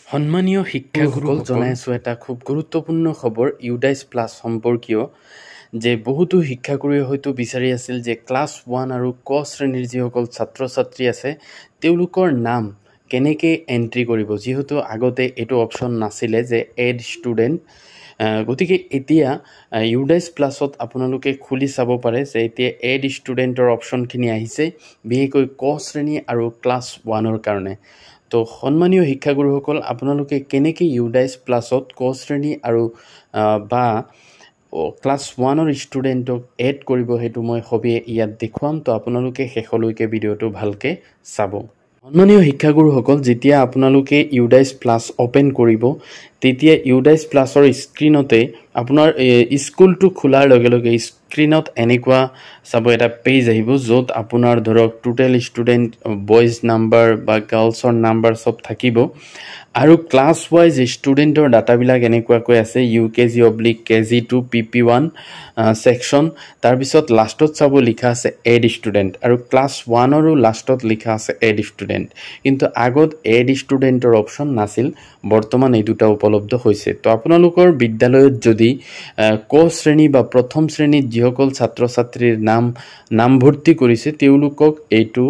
সম্মানীয় শিক্ষাগুৰুসকল জনাইছোঁ এটা খুব গুৰুত্বপূৰ্ণ খবৰ ইউডাইচ প্লাছ সম্পৰ্কীয় যে বহুতো শিক্ষাগুৰুৱে হয়তো বিচাৰি আছিল যে ক্লাছ 1 আৰু ক শ্ৰেণীৰ যিসকল ছাত্ৰ ছাত্ৰী আছে তেওঁলোকৰ নাম কেনেকৈ এণ্ট্ৰি কৰিব, যিহেতু আগতে এইটো অপশ্যন নাছিলে যে এড ষ্টুডেণ্ট। গতিকে এতিয়া ইউডাইচ প্লাছত আপোনালোকে খুলি চাব পাৰে যে এতিয়া এড ষ্টুডেণ্টৰ অপশ্যনখিনি আহিছে, বিশেষকৈ ক শ্ৰেণী আৰু ক্লাছ 1ৰ কাৰণে। তো সন্মানীয় শিক্ষাগুৰুসকল, আপোনালোকে কেনেকৈ ইউডাইচ প্লাছত ক শ্ৰেণী আৰু বা ক্লাছ 1ৰ ষ্টুডেণ্টক এড কৰিব সেইটো মই সবিয়ে ইয়াত দেখুৱাম। তো আপোনালোকে শেষলৈকে ভিডিঅ'টো ভালকৈ চাব। সন্মানীয় শিক্ষাগুৰুসকল, যেতিয়া আপোনালোকে ইউডাইচ প্লাছ অ'পেন কৰিব তেতিয়া ইউডাইচ প্লাছৰ স্ক্ৰীণতে আপোনাৰ স্কুলটো খোলাৰ লগে লগে স্ক্ৰীণত এনেকুৱা চাব এটা পেজ আহিব, য'ত আপোনাৰ ধৰক টোটেল ষ্টুডেণ্ট বইজ নাম্বাৰ বা গাৰ্লছৰ নাম্বাৰ চব থাকিব আৰু ক্লাছ ৱাইজ ষ্টুডেণ্টৰ ডাটাবিলাক এনেকুৱাকৈ আছে UKG/KG2 PP1 ছেকশ্যন। তাৰপিছত লাষ্টত চাব লিখা আছে এড ষ্টুডেণ্ট আৰু ক্লাছ 1ৰো লাষ্টত লিখা আছে এড ষ্টুডেণ্ট। কিন্তু আগত এড ষ্টুডেণ্টৰ অপশ্যন নাছিল, বৰ্তমান এই দুটা উপলব্ধ হৈছে। তো আপোনালোকৰ বিদ্যালয়ত যদি ক শ্ৰেণী বা প্ৰথম শ্ৰেণীত যিসকল ছাত্ৰ ছাত্ৰীৰ নাম ভৰ্তি কৰিছে তেওঁলোকক এইটো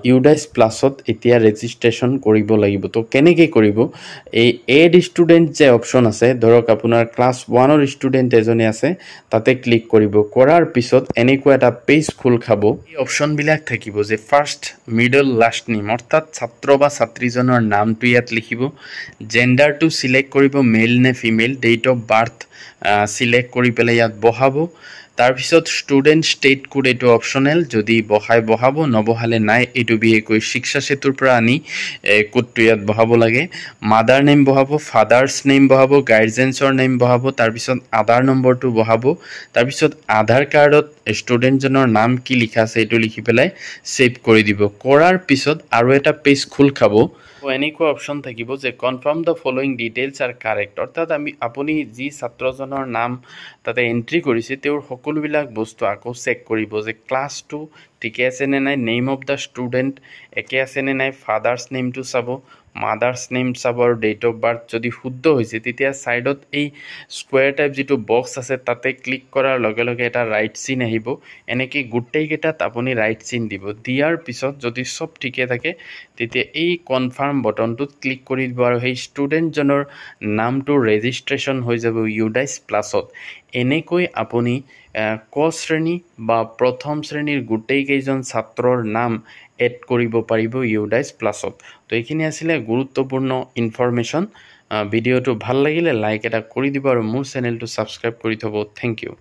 ইউডাইচ প্লাছত এতিয়া ৰেজিষ্ট্ৰেশ্যন কৰিব লাগিব। তো কেনেকৈ কৰিব? এই এড ষ্টুডেণ্ট যে অপশ্যন আছে, ধৰক আপোনাৰ ক্লাছ 1ৰ ষ্টুডেণ্ট এজনে আছে, তাতে ক্লিক কৰিব। কৰাৰ পিছত এনেকুৱা এটা পেজ খোল খাব। এই অপশ্যনবিলাক থাকিব যে ফাৰ্ষ্ট, মিডল, লাষ্ট নেম, অৰ্থাৎ ছাত্ৰ বা ছাত্ৰীজনৰ নামটো ইয়াত লিখিব, জেণ্ডাৰটো চিলেক্ট কৰিব, মেল নে female, date of birth select কৰি পেলাই ইয়াত বহাব। তাৰপিছত ষ্টুডেণ্ট ষ্টেট কোড, এইটো অপশ্যনেল, যদি বহাব, নবহালে নাই। এইটো বিশেষকৈ শিক্ষা সেতুৰ পৰা আনি কোডটো ইয়াত বহাব লাগে। মাদাৰ নেম বহাব, ফাদাৰ্ছ নেম বহাব, গাৰ্জেনছৰ নেম বহাব, তাৰপিছত আধাৰ নম্বৰটো বহাব। তাৰপিছত আধাৰ কাৰ্ডত ষ্টুডেণ্টজনৰ নাম কি লিখা আছে এইটো লিখি পেলাই ছেভ কৰি দিব। কৰাৰ পিছত আৰু এটা পেজ খোল খাব। এনেকুৱা অপশ্যন থাকিব যে confirm the following details R correct, অৰ্থাৎ আপুনি যি ছাত্ৰজনৰ নাম তাতে এণ্ট্ৰি কৰিছে তেওঁৰ সকলোবিলাক বস্তু আকৌ চেক কৰিব যে ক্লাছটো ঠিকে আছে নে নাই, নেম অফ দ্য ষ্টুডেণ্ট একে আছে নে নাই, ফাদাৰ্ছ নেমটো চাব, মাদাৰ্ছ নেম চাব আৰু ডেট অফ বাৰ্থ যদি শুদ্ধ হৈছে তেতিয়া ছাইডত এই স্কুৱেৰ টাইপ যিটো বক্স আছে তাতে ক্লিক কৰাৰ লগে লগে এটা ৰাইট চিন আহিব। এনেকৈ গোটেইকেইটাত আপুনি ৰাইট চিন দিব। দিয়াৰ পিছত যদি চব ঠিকে থাকে তেতিয়া এই কনফাৰ্ম বটনটোত ক্লিক কৰি দিব আৰু সেই ষ্টুডেণ্টজনৰ নামটো ৰেজিষ্ট্ৰেশ্যন হৈ যাব ইউডাইচ প্লাছত। এনেকৈ আপুনি ক শ্ৰেণী বা প্ৰথম শ্ৰেণীৰ গোটেইকেইজন ছাত্ৰৰ নাম এড কৰিব পাৰিব ইউডাইচ প্লাছত। তো এইখিনি আছিলে গুৰুত্বপূৰ্ণ ইনফৰমেশ্যন। ভিডিঅ'টো ভাল লাগিলে লাইক এটা কৰি দিব আৰু মোৰ চেনেলটো ছাবস্ক্ৰাইব কৰি থ'ব। Thank U.